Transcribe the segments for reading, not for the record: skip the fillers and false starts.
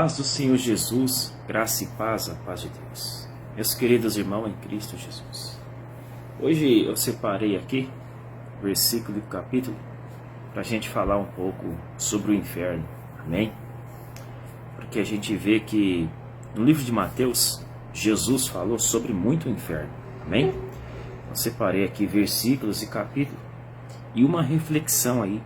paz do Senhor Jesus, graça e paz, a paz de Deus. Meus queridos irmãos em Cristo Jesus. Hoje eu separei aqui versículo e capítulo para a gente falar um pouco sobre o inferno. Amém? Porque a gente vê que no livro de Mateus, Jesus falou sobre muito o inferno. Amém? Eu separei aqui versículos e capítulos e uma reflexão aí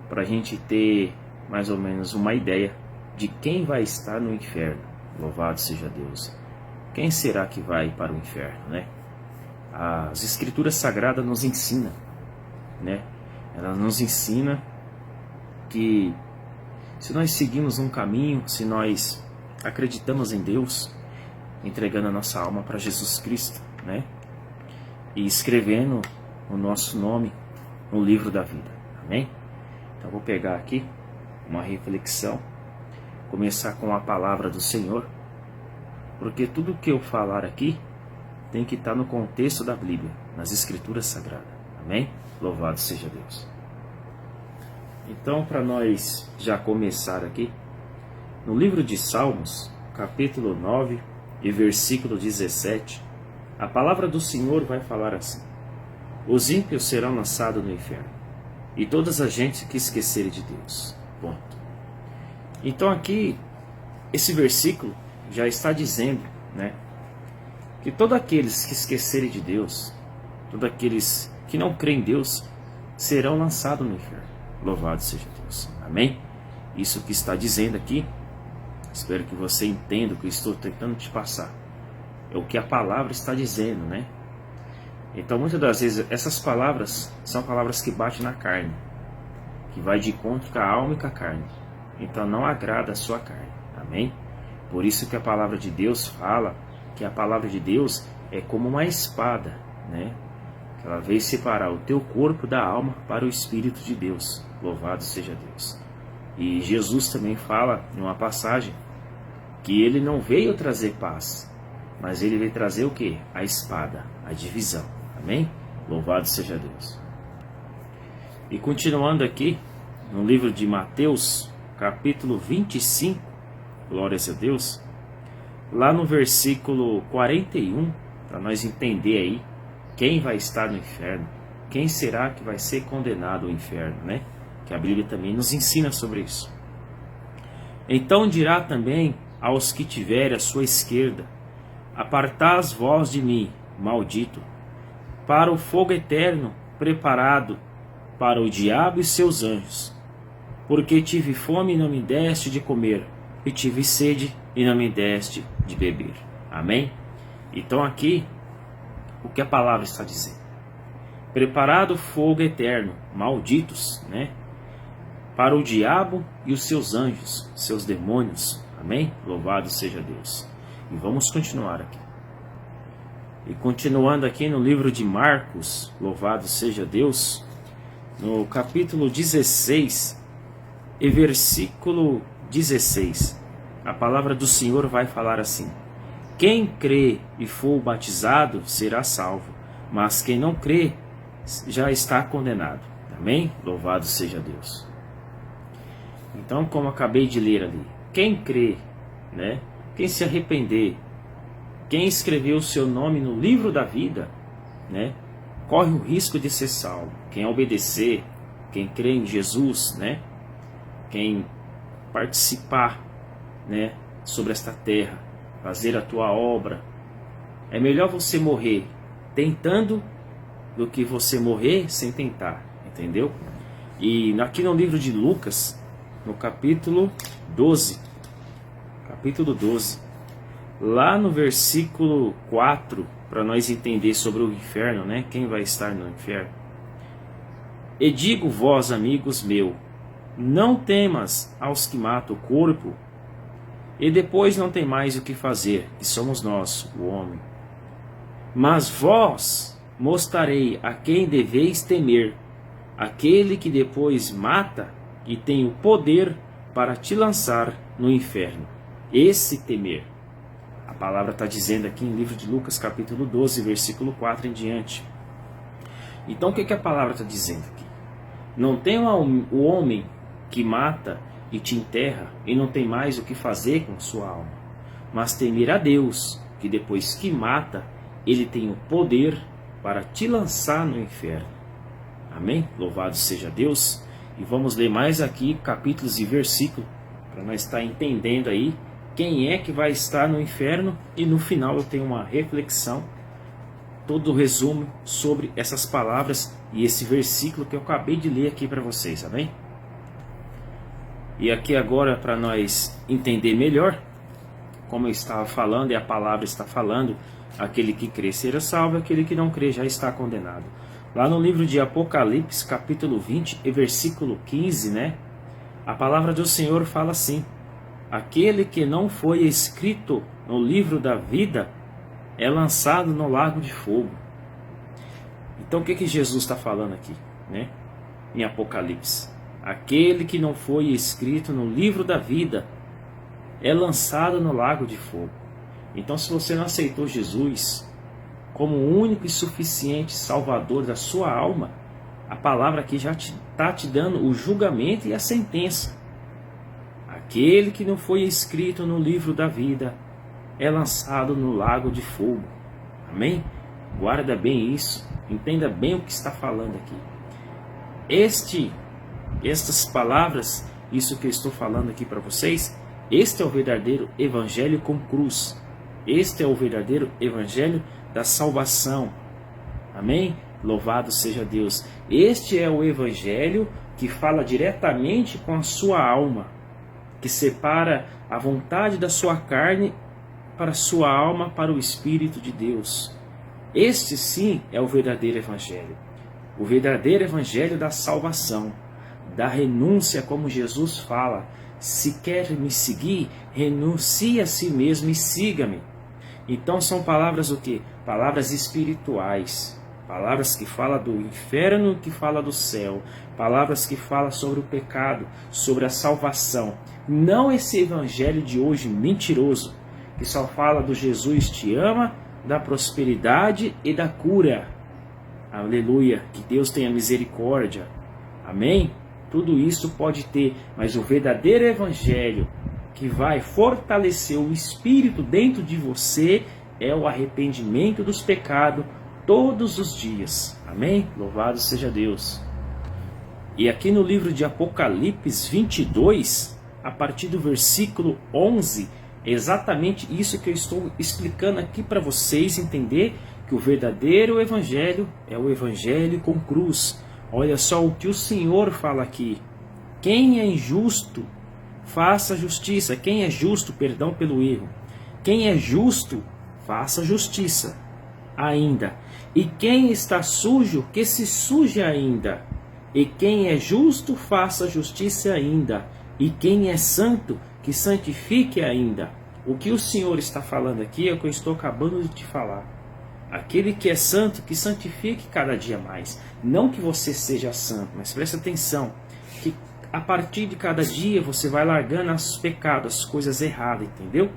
para a gente ter mais ou menos uma ideia de quem vai estar no inferno. Louvado seja Deus. Quem será que vai para o inferno, né? As Escrituras Sagradas nos ensinam, né? Ela nos ensina que se nós seguimos um caminho, se nós acreditamos em Deus, entregando a nossa alma para Jesus Cristo, né? E escrevendo o nosso nome no livro da vida. Amém? Então vou pegar aqui uma reflexão, começar com a palavra do Senhor, porque tudo que eu falar aqui tem que estar no contexto da Bíblia, nas Escrituras Sagradas. Amém? Louvado seja Deus. Então, para nós já começar aqui, no livro de Salmos, capítulo 9 e versículo 17, a palavra do Senhor vai falar assim: os ímpios serão lançados no inferno, e todas as gentes que esquecerem de Deus. Ponto. Então aqui, esse versículo já está dizendo, né, que todos aqueles que esquecerem de Deus, todos aqueles que não creem em Deus, serão lançados no inferno. Louvado seja Deus. Amém? Isso que está dizendo aqui, espero que você entenda o que eu estou tentando te passar. É o que a palavra está dizendo, né? Então muitas das vezes essas palavras são palavras que batem na carne, que vai de encontro com a alma e com a carne. Então não agrada a sua carne. Amém? Por isso que a palavra de Deus fala que a palavra de Deus é como uma espada, né? Que ela veio separar o teu corpo da alma para o Espírito de Deus. Louvado seja Deus. E Jesus também fala numa passagem que ele não veio trazer paz, mas ele veio trazer o quê? A espada, a divisão. Amém? Louvado seja Deus. E continuando aqui, no livro de Mateus, capítulo 25, glórias a Deus, lá no versículo 41, para nós entender aí quem vai estar no inferno, quem será que vai ser condenado ao inferno, né? Que a Bíblia também nos ensina sobre isso. Então dirá também aos que tiverem à sua esquerda: apartai vós de mim, maldito, para o fogo eterno preparado para o diabo e seus anjos. Porque tive fome e não me deste de comer, e tive sede e não me deste de beber. Amém? Então aqui, o que a palavra está dizendo? Preparado fogo eterno, malditos, né? Para o diabo e os seus anjos, seus demônios. Amém? Louvado seja Deus. E vamos continuar aqui. E continuando aqui no livro de Marcos, louvado seja Deus, no capítulo 16 e versículo 16, a palavra do Senhor vai falar assim: quem crê e for batizado será salvo, mas quem não crê já está condenado. Amém? Louvado seja Deus. Então, como acabei de ler ali, quem crê, né? Quem se arrepender, quem escreveu o seu nome no livro da vida, né, corre o risco de ser salvo. Quem obedecer, quem crê em Jesus, né, quem participar, né, sobre esta terra, fazer a tua obra, é melhor você morrer tentando do que você morrer sem tentar, entendeu? E aqui no livro de Lucas, no capítulo 12, lá no versículo 4, para nós entender sobre o inferno, né? Quem vai estar no inferno? E digo vós, amigos meus, não temas aos que matam o corpo, e depois não tem mais o que fazer, que somos nós, o homem. Mas vós mostrarei a quem deveis temer, aquele que depois mata e tem o poder para te lançar no inferno. Esse temer. A palavra está dizendo aqui em livro de Lucas, capítulo 12, versículo 4 em diante. Então o que a palavra está dizendo aqui? Não tem o homem que mata e te enterra e não tem mais o que fazer com sua alma. Mas temer a Deus, que depois que mata, Ele tem o poder para te lançar no inferno. Amém? Louvado seja Deus. E vamos ler mais aqui capítulos e versículos para nós estar entendendo aí quem é que vai estar no inferno. E no final eu tenho uma reflexão, todo o resumo sobre essas palavras e esse versículo que eu acabei de ler aqui para vocês, amém? E aqui agora, para nós entender melhor, como eu estava falando e a palavra está falando, aquele que crê será salvo, aquele que não crê já está condenado. Lá no livro de Apocalipse, capítulo 20 e versículo 15, né? A palavra do Senhor fala assim: aquele que não foi escrito no livro da vida é lançado no lago de fogo. Então o que Jesus está falando aqui, né? Em Apocalipse: aquele que não foi escrito no livro da vida é lançado no lago de fogo. Então, se você não aceitou Jesus como o único e suficiente Salvador da sua alma, a palavra aqui já está te dando o julgamento e a sentença. Aquele que não foi escrito no livro da vida é lançado no lago de fogo. Amém? Guarda bem isso, entenda bem o que está falando aqui. Estas palavras, isso que eu estou falando aqui para vocês, este é o verdadeiro evangelho com cruz. Este é o verdadeiro evangelho da salvação. Amém? Louvado seja Deus. Este é o evangelho que fala diretamente com a sua alma, que separa a vontade da sua carne para a sua alma, para o Espírito de Deus. Este sim é o verdadeiro evangelho. O verdadeiro evangelho da salvação, da renúncia, como Jesus fala: se quer me seguir, renuncie a si mesmo e siga-me. Então são palavras o quê? Palavras espirituais. Palavras que falam do inferno, que falam do céu. Palavras que falam sobre o pecado, sobre a salvação. Não esse evangelho de hoje mentiroso, que só fala do Jesus te ama, da prosperidade e da cura. Aleluia, que Deus tenha misericórdia. Amém? Tudo isso pode ter, mas o verdadeiro evangelho que vai fortalecer o espírito dentro de você é o arrependimento dos pecados todos os dias. Amém? Louvado seja Deus. E aqui no livro de Apocalipse 22, a partir do versículo 11, é exatamente isso que eu estou explicando aqui para vocês entender, que o verdadeiro evangelho é o evangelho com cruz. Olha só o que o Senhor fala aqui: quem é injusto, faça justiça. Quem é justo, perdão pelo erro. Quem é justo, faça justiça ainda. E quem está sujo, que se suje ainda. E quem é justo, faça justiça ainda. E quem é santo, que santifique ainda. O que o Senhor está falando aqui é o que eu estou acabando de te falar. Aquele que é santo, que santifique cada dia mais. Não que você seja santo, mas preste atenção, que a partir de cada dia você vai largando os pecados, as coisas erradas, entendeu?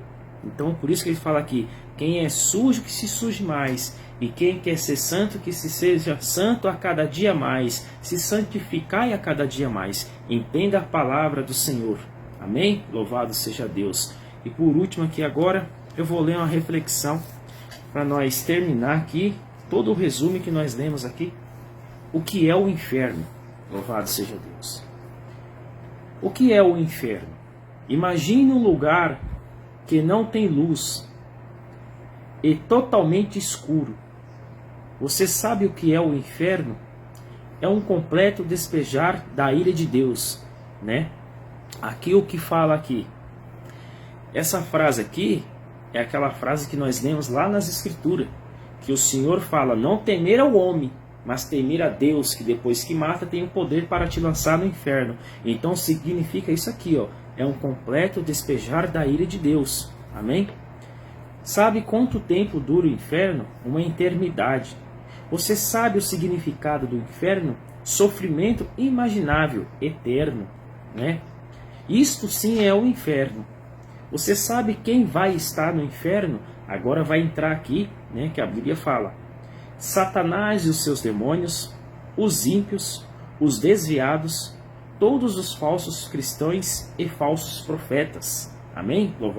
Então por isso que ele fala aqui: quem é sujo, que se suje mais. E quem quer ser santo, que se seja santo a cada dia mais. Se santificai a cada dia mais. Entenda a palavra do Senhor. Amém? Louvado seja Deus. E por último aqui agora, eu vou ler uma reflexão para nós terminar aqui todo o resumo que nós lemos aqui. O que é o inferno? Louvado seja Deus. O que é o inferno? Imagine um lugar que não tem luz e totalmente escuro. Você sabe o que é o inferno? É um completo despejar da ira de Deus, né? Aqui o que fala aqui. Essa frase aqui é aquela frase que nós lemos lá nas Escrituras, que o Senhor fala: não temer ao homem, mas temer a Deus, que depois que mata tem o poder para te lançar no inferno. Então significa isso aqui, ó, é um completo despejar da ira de Deus. Amém? Sabe quanto tempo dura o inferno? Uma eternidade. Você sabe o significado do inferno? Sofrimento imaginável, eterno, né? Isto sim é o inferno. Você sabe quem vai estar no inferno? Agora vai entrar aqui, né, que a Bíblia fala: Satanás e os seus demônios, os ímpios, os desviados, todos os falsos cristãos e falsos profetas. Amém? Louvado